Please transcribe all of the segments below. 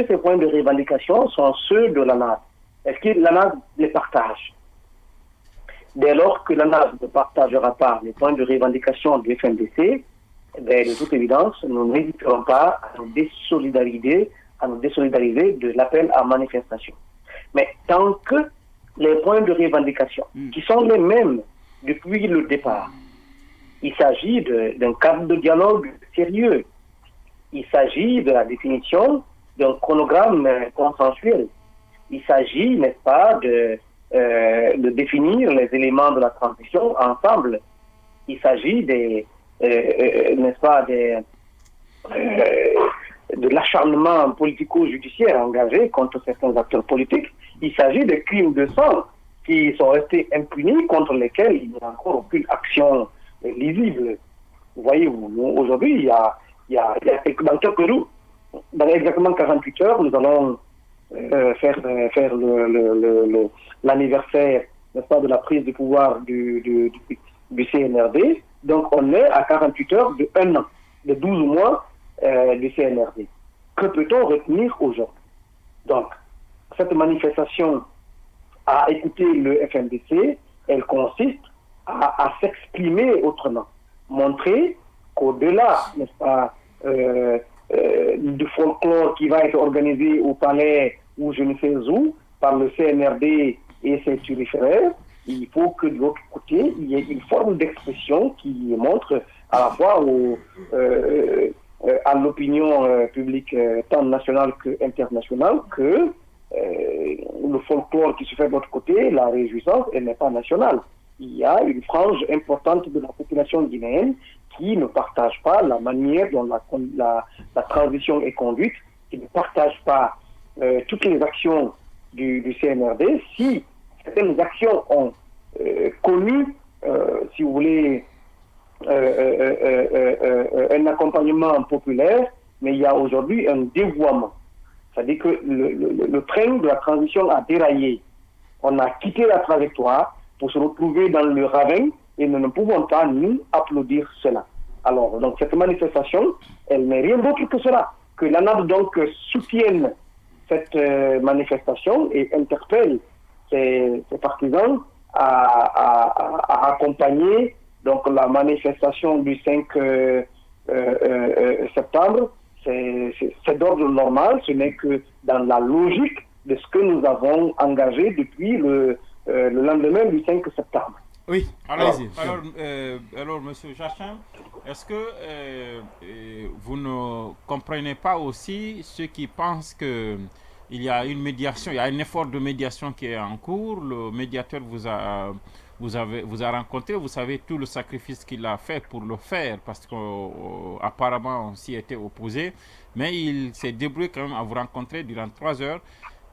que ces points de revendication sont ceux de l'ANAD? Est-ce que l'ANAD les partage? Dès lors que l'ANAD ne partagera pas les points de revendication du FNDC, de toute évidence, nous n'hésiterons pas à nous désolidariser, de l'appel à manifestation. Mais tant que les points de revendication, qui sont les mêmes depuis le départ, il s'agit d'un cadre de dialogue sérieux, il s'agit de la définition d'un chronogramme consensuel, il s'agit, n'est-ce pas, de définir les éléments de la transition ensemble, il s'agit n'est-ce pas, de l'acharnement politico-judiciaire engagé contre certains acteurs politiques. Il s'agit de crimes de sang qui sont restés impunis, contre lesquels il n'y a encore aucune action lisible. Vous voyez, aujourd'hui, il y a dans quelques jours, dans exactement 48 heures, nous allons faire l'anniversaire, n'est-ce pas, de la prise de pouvoir du CNRD. Donc, on est à 48 heures de 1 an, de 12 mois du CNRD. Que peut-on retenir aujourd'hui? Donc, cette manifestation à écouter le FNDC, elle consiste à s'exprimer autrement. Montrer qu'au-delà, n'est-ce pas, du folklore qui va être organisé au palais ou je ne sais où, par le CNRD et ses turiféraires, il faut que de l'autre côté, il y ait une forme d'expression qui montre à la fois à l'opinion publique tant nationale qu'internationale que le folklore qui se fait de l'autre côté, la réjouissance, elle n'est pas nationale. Il y a une frange importante de la population guinéenne qui ne partage pas la manière dont la transition est conduite, qui ne partage pas toutes les actions du CNRD. Si certaines actions ont connu, si vous voulez, un accompagnement populaire, mais il y a aujourd'hui un dévoiement. C'est-à-dire que le train de la transition a déraillé. On a quitté la trajectoire pour se retrouver dans le ravin et nous ne pouvons pas, nous, applaudir cela. Alors, donc, cette manifestation, elle n'est rien d'autre que cela. Que l'ANAD, donc, soutienne cette manifestation et interpelle ses partisans à accompagner donc, la manifestation du 5 septembre. C'est d'ordre normal, ce n'est que dans la logique de ce que nous avons engagé depuis le lendemain du 5 septembre. Oui, allez-y. Alors, M. Jachin, est-ce que vous ne comprenez pas aussi ceux qui pensent qu'il y a une médiation, il y a un effort de médiation qui est en cours, le médiateur vous a rencontré, vous savez tout le sacrifice qu'il a fait pour le faire, parce qu'apparemment on s'y était opposé, mais il s'est débrouillé quand même à vous rencontrer durant 3 heures.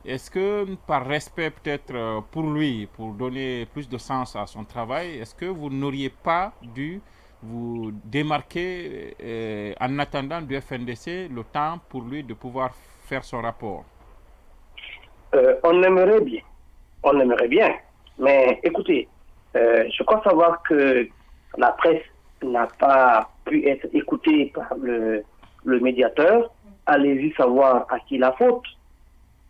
Est-ce que, par respect peut-être pour lui, pour donner plus de sens à son travail, est-ce que vous n'auriez pas dû vous démarquer en attendant du FNDC le temps pour lui de pouvoir faire son rapport? On aimerait bien, mais écoutez, je crois savoir que la presse n'a pas pu être écoutée par le médiateur. Allez-y savoir à qui la faute.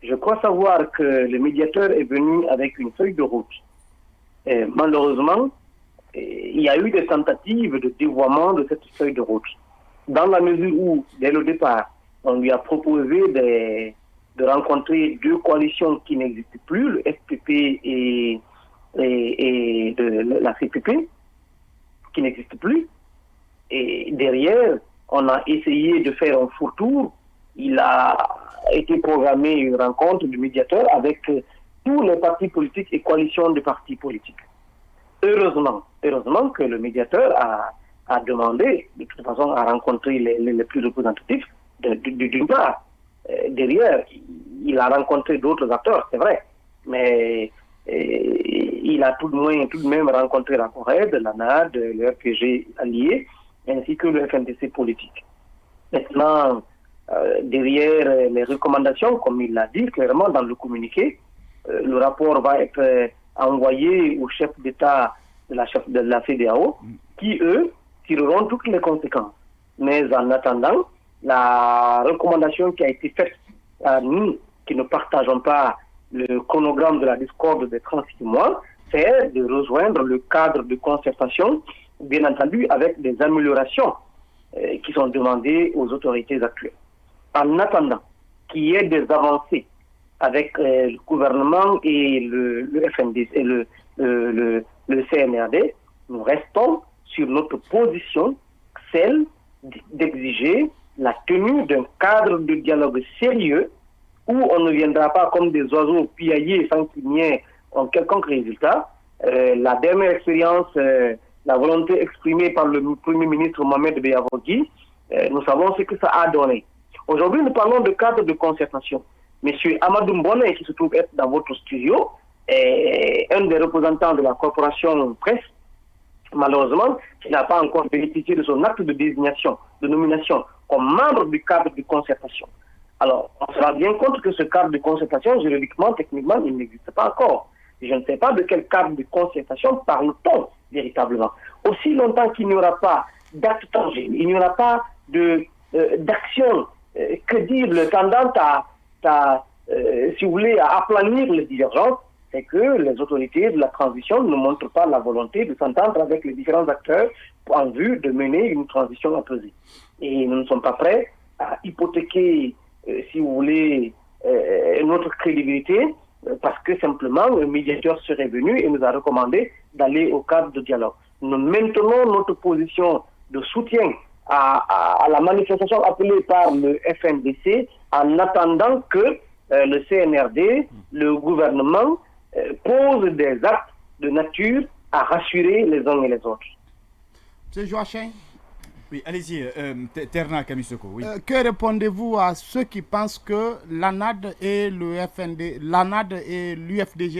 Je crois savoir que le médiateur est venu avec une feuille de route. Et malheureusement, il y a eu des tentatives de dévoiement de cette feuille de route. Dans la mesure où, dès le départ, on lui a proposé de rencontrer 2 coalitions qui n'existent plus, le FPP et la CPP, qui n'existent plus. Et derrière, on a essayé de faire un fourre-tour. Il a été programmé une rencontre du médiateur avec tous les partis politiques et coalitions de partis politiques. Heureusement que le médiateur a demandé, de toute façon, à rencontrer les plus représentatifs d'une part. Derrière, il a rencontré d'autres acteurs, c'est vrai, mais il a tout de même rencontré la Corée, l'ANAD, le RPG allié, ainsi que le FNDC politique. Maintenant, derrière les recommandations, comme il l'a dit clairement dans le communiqué, le rapport va être envoyé au chef d'État de la CEDEAO, qui, eux, tireront toutes les conséquences. Mais en attendant, la recommandation qui a été faite à nous qui ne partageons pas le chronogramme de la discorde des 36 mois, c'est de rejoindre le cadre de concertation, bien entendu avec des améliorations qui sont demandées aux autorités actuelles. En attendant qu'il y ait des avancées avec le gouvernement et le FNDC et le CNRD, nous restons sur notre position, celle d'exiger la tenue d'un cadre de dialogue sérieux où on ne viendra pas comme des oiseaux piaillés sans qu'il n'y ait un quelconque résultat. La dernière expérience, la volonté exprimée par le Premier ministre Mohamed Beyavogui, nous savons ce que ça a donné. Aujourd'hui, nous parlons de cadre de concertation. Monsieur Amadou Mbone, qui se trouve être dans votre studio, est un des représentants de la corporation presse, malheureusement, qui n'a pas encore bénéficié de son acte de désignation, de nomination, comme membre du cadre de concertation. Alors, on se rend bien compte que ce cadre de concertation, juridiquement, techniquement, il n'existe pas encore. Je ne sais pas de quel cadre de concertation parle-t-on véritablement. Aussi longtemps qu'il n'y aura pas d'acte tangible, il n'y aura pas d'action, que dire, le tendance si vous voulez, à aplanir les divergences, c'est que les autorités de la transition ne montrent pas la volonté de s'entendre avec les différents acteurs en vue de mener une transition apaisée. Et nous ne sommes pas prêts à hypothéquer, si vous voulez, notre crédibilité, parce que simplement un médiateur serait venu et nous a recommandé d'aller au cadre de dialogue. Nous maintenons notre position de soutien à la manifestation appelée par le FNDC en attendant que le CNRD, le gouvernement, pose des actes de nature à rassurer les uns et les autres. M. Joachim. Oui, allez-y, Terna Kamisoko. Oui. Que répondez-vous à ceux qui pensent que l'ANAD et l'UFDG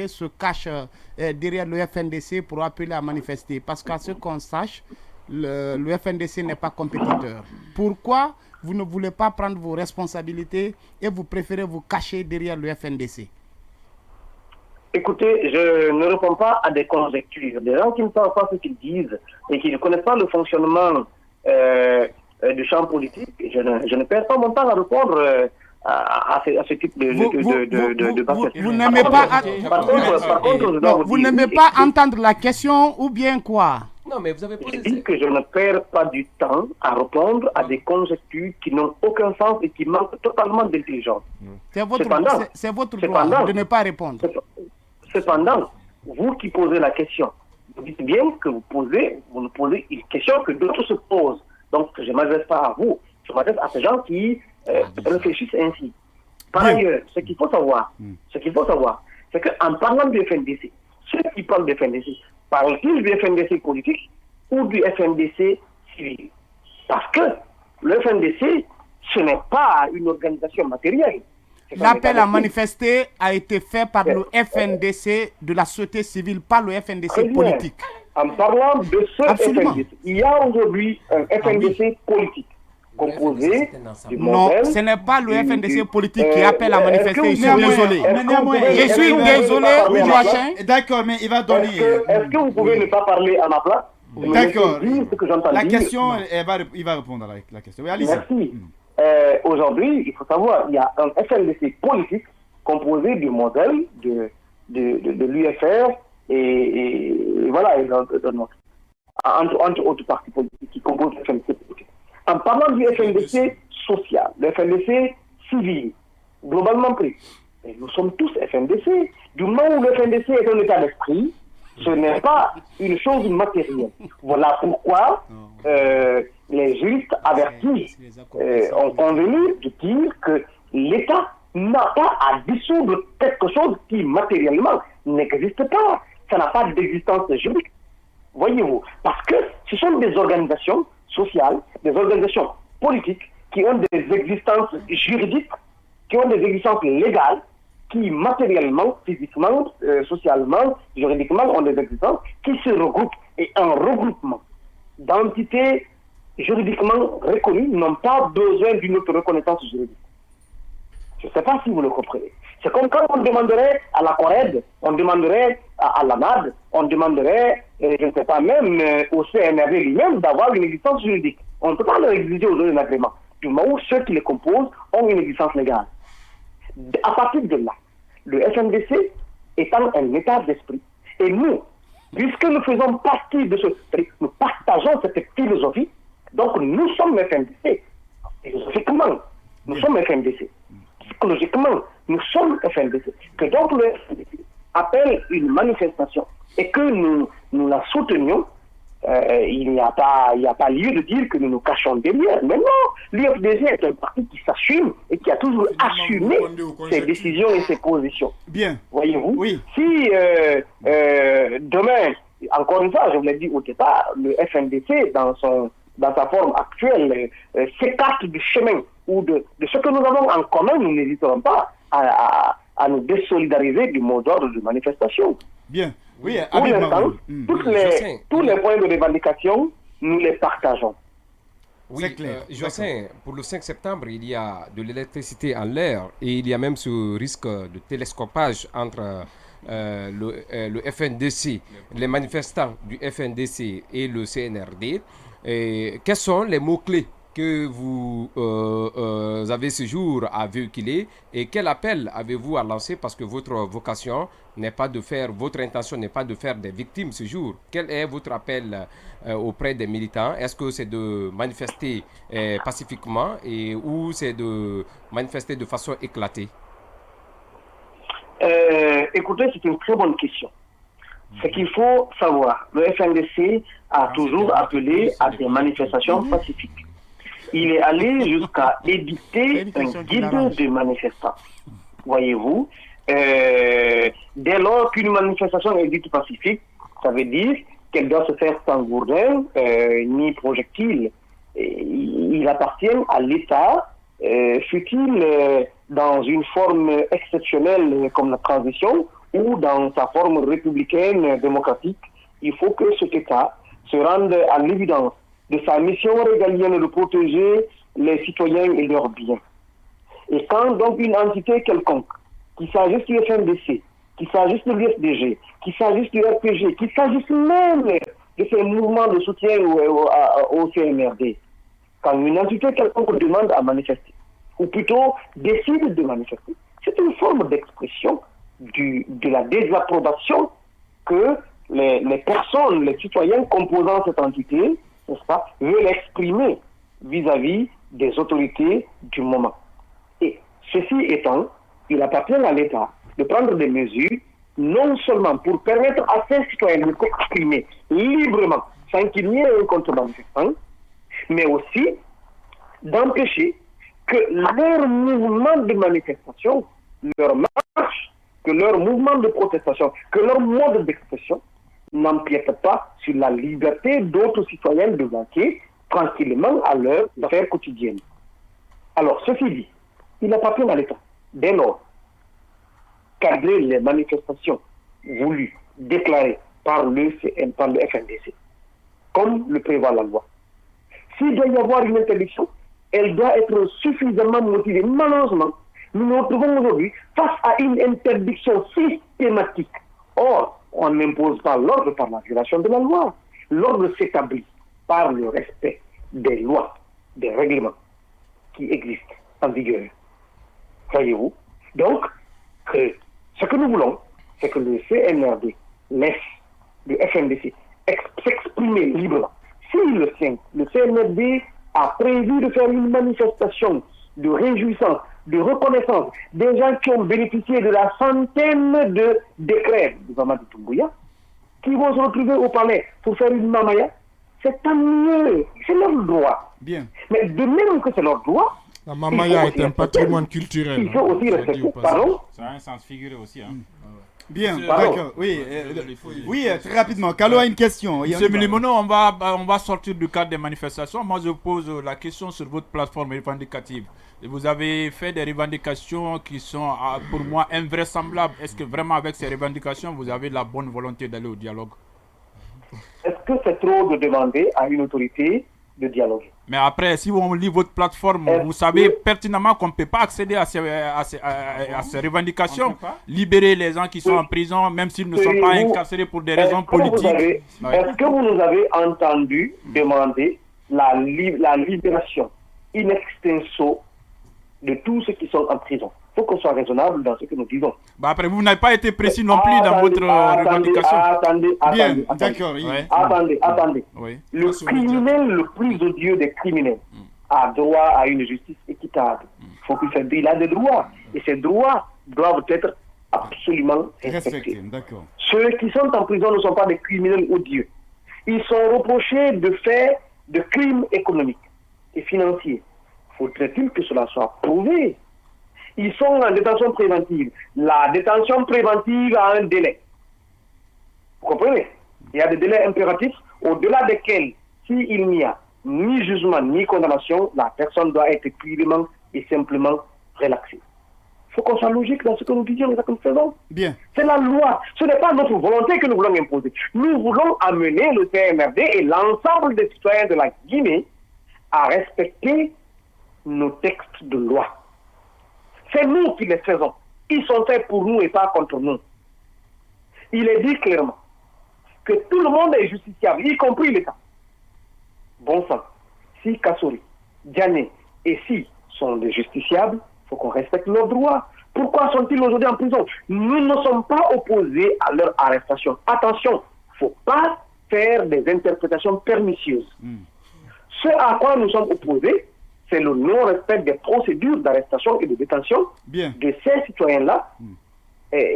se cachent derrière le FNDC pour appeler à manifester? Parce qu'à ce qu'on sache, le FNDC n'est pas compétiteur. Pourquoi vous ne voulez pas prendre vos responsabilités et vous préférez vous cacher derrière le FNDC? Écoutez, je ne réponds pas à des conjectures. Des gens qui ne savent pas ce qu'ils disent et qui ne connaissent pas le fonctionnement du champ politique, je ne perds pas mon temps à répondre à ce type de vous n'aimez pas, vous n'aimez pas entendre la question ou bien quoi? Non, mais vous avez posé... Je dis que je ne perds pas du temps à répondre à des conjectures qui n'ont aucun sens et qui manquent totalement d'intelligence. C'est votre droit de ne pas répondre. Cependant, vous qui posez la question, vous dites bien que vous nous posez une question que d'autres se posent. Donc, je ne m'adresse pas à vous, je m'adresse à ces gens qui réfléchissent ainsi. Par ailleurs, ce qu'il faut savoir, c'est qu'en parlant du FNDC, ceux qui parlent du FNDC, parlent-ils du FNDC politique ou du FNDC civil? Parce que le FNDC, ce n'est pas une organisation matérielle. L'appel à manifester a été fait par le FNDC de la société civile, pas le FNDC politique. En parlant de ce FNDC, il y a aujourd'hui un FNDC politique composé du modèle... Non, ce n'est pas le FNDC politique qui appelle à manifester. Je suis désolé. Je suis désolé, Joachim. D'accord, mais il va donner... Est-ce que vous pouvez ne pas parler à ma place? D'accord. La question, il va répondre à la question. Oui, allez-y. Merci. Aujourd'hui, il faut savoir, il y a un FNDC politique composé du modèle de l'UFR et voilà, entre autres partis politiques qui composent le FNDC politique. En parlant du FNDC social, le FNDC civil, globalement pris, nous sommes tous FNDC. Du moment où le FNDC est un état d'esprit, ce n'est pas une chose matérielle. Voilà pourquoi les juristes avertis ont convenu de dire que l'État n'a pas à dissoudre quelque chose qui matériellement n'existe pas. Ça n'a pas d'existence juridique. Voyez-vous, parce que ce sont des organisations sociales, des organisations politiques qui ont des existences juridiques, qui ont des existences légales, qui matériellement, physiquement, socialement, juridiquement ont des existences, qui se regroupent. Et un regroupement d'entités juridiquement reconnues n'ont pas besoin d'une autre reconnaissance juridique. Je ne sais pas si vous le comprenez. C'est comme quand on demanderait à la CORED, on demanderait à l'ANAD, on demanderait, je ne sais pas, même au CNRD lui-même d'avoir une existence juridique. On ne peut pas leur exiger aujourd'hui un agrément. Du moment où ceux qui les composent ont une existence légale. À partir de là, le FNDC étant un état d'esprit, et nous, puisque nous faisons partie de ce esprit, nous partageons cette philosophie, donc nous sommes FNDC. Philosophiquement, nous sommes FNDC. Psychologiquement, nous sommes FNDC. Que donc le FNDC appelle une manifestation et que nous la soutenions, il n'y a pas lieu de dire que nous nous cachons derrière. Mais non, l'UFDG est un parti qui s'assume et qui a toujours assumé ses décisions et ses positions. Bien. Voyez-vous? Oui. Si demain, encore une fois, je vous l'ai dit au départ, le FNDC, dans sa forme actuelle, s'écarte du chemin ou de ce que nous avons en commun, nous n'hésiterons pas à nous désolidariser du mot d'ordre de manifestation. Bien. Oui, pour l'instant, tous les points de revendication, nous les partageons. Oui, c'est clair. Jocelyn, pour le 5 septembre, il y a de l'électricité en l'air et il y a même ce risque de télescopage entre le FNDC, les manifestants du FNDC et le CNRD. Et quels sont les mots-clés que vous avez ce jour à véhiculer et quel appel avez-vous à lancer parce que votre vocation n'est pas de faire, votre intention n'est pas de faire des victimes ce jour. Quel est votre appel auprès des militants? Est-ce que c'est de manifester pacifiquement ou c'est de manifester de façon éclatée? Écoutez, c'est une très bonne question. Ce qu'il faut savoir, le FNDC a toujours appelé à des manifestations pacifiques. Il est allé jusqu'à édicter un guide de manifestants. Voyez-vous, dès lors qu'une manifestation est dite pacifique, ça veut dire qu'elle doit se faire sans gourdin ni projectile. Il appartient à l'État, fut-il dans une forme exceptionnelle comme la transition ou dans sa forme républicaine démocratique, il faut que cet État se rende à l'évidence de sa mission régalienne de protéger les citoyens et leurs biens. Et quand donc une entité quelconque, qu'il s'agisse du FNDC, qu'il s'agisse de l'UFDG, qu'il s'agisse du RPG, qu'il s'agisse même de ces mouvements de soutien au CNRD, quand une entité quelconque demande à manifester, ou plutôt décide de manifester, c'est une forme d'expression de la désapprobation que les personnes, les citoyens composant cette entité, n'est-ce pas, veulent exprimer vis-à-vis des autorités du moment. Et ceci étant, il appartient à l'État de prendre des mesures, non seulement pour permettre à ces citoyens de s'exprimer librement, sans qu'il n'y ait un contre-manifestant, mais aussi d'empêcher que leur mouvement de manifestation, leur marche, que leur mouvement de protestation, que leur mode d'expression n'empiète pas sur la liberté d'autres citoyens de vaquer tranquillement à leurs affaires quotidiennes. Alors, ceci dit, il appartient à l'État, dès lors, cadrer les manifestations voulues, déclarées par le FNDC, comme le prévoit la loi. S'il doit y avoir une interdiction, elle doit être suffisamment motivée. Malheureusement, nous nous retrouvons aujourd'hui face à une interdiction systématique. Or, on n'impose pas l'ordre par la violation de la loi. L'ordre s'établit par le respect des lois, des règlements qui existent en vigueur. Voyez-vous? Donc, ce que nous voulons, c'est que le CNRD laisse le FNDC s'exprimer librement. Si le CNRD a prévu de faire une manifestation de réjouissance, de reconnaissance des gens qui ont bénéficié de la centaine de décrets de Mamadou Doumbouya, qui vont se retrouver au palais pour faire une mamaya, c'est tant mieux, c'est leur droit. Bien. Mais de même que c'est leur droit, la mamaya est un patrimoine culturel. Il faut aussi respecter. Pardon? Ça a un sens figuré aussi. Hein. Bien, d'accord. Oui, très rapidement. Carlo a une question. Monsieur Milimono, on va sortir du cadre des manifestations. Moi, je pose la question sur votre plateforme revendicative. Vous avez fait des revendications qui sont, pour moi, invraisemblables. Est-ce que vraiment, avec ces revendications, vous avez la bonne volonté d'aller au dialogue? Est-ce que c'est trop de demander à une autorité de dialoguer? Mais après, si on lit votre plateforme, vous savez pertinemment qu'on ne peut pas accéder à ces revendications. Libérer les gens qui sont en prison, même s'ils ne sont pas incarcérés pour des raisons politiques. Est-ce que vous nous avez entendu demander la libération in extenso de tous ceux qui sont en prison? faut qu'on soit raisonnable dans ce que nous disons. Bah après, vous n'avez pas été précis non plus dans votre revendication. Attendez. D'accord. Attendez. Oui. Le criminel le plus odieux des criminels a droit à une justice équitable. Il a des droits. Et ces droits doivent être absolument respectés. D'accord. Ceux qui sont en prison ne sont pas des criminels odieux. Ils sont reprochés de faire de crimes économiques et financiers. Faudrait-il que cela soit prouvé? Ils sont en détention préventive. La détention préventive a un délai. Vous comprenez? Il y a des délais impératifs au-delà desquels, s'il n'y a ni jugement ni condamnation, la personne doit être purement et simplement relaxée. Il faut qu'on soit logique dans ce que nous disons et ce que nous faisons. Bien. C'est la loi. Ce n'est pas notre volonté que nous voulons imposer. Nous voulons amener le CNRD et l'ensemble des citoyens de la Guinée à respecter nos textes de loi. C'est nous qui les faisons. Ils sont faits pour nous et pas contre nous. Il est dit clairement que tout le monde est justiciable, y compris l'État. Bon sang. Si Kassori, Diané et Si sont des justiciables, il faut qu'on respecte leurs droits. Pourquoi sont-ils aujourd'hui en prison? Nous ne sommes pas opposés à leur arrestation. Attention, il ne faut pas faire des interprétations pernicieuses. Ce à quoi nous sommes opposés, c'est le non-respect des procédures d'arrestation et de détention de ces citoyens-là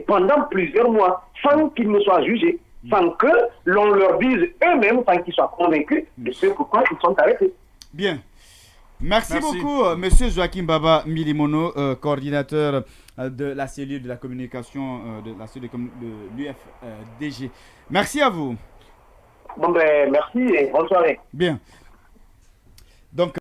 pendant plusieurs mois, sans qu'ils ne soient jugés, sans que l'on leur dise eux-mêmes, sans qu'ils soient convaincus de ce pourquoi ils sont arrêtés. Bien. Merci beaucoup, Monsieur Joachim Baba Milimono, coordinateur de la cellule de la communication de la cellule de l'UFDG. Merci à vous. Bon ben, merci et bonne soirée. Bien. Donc,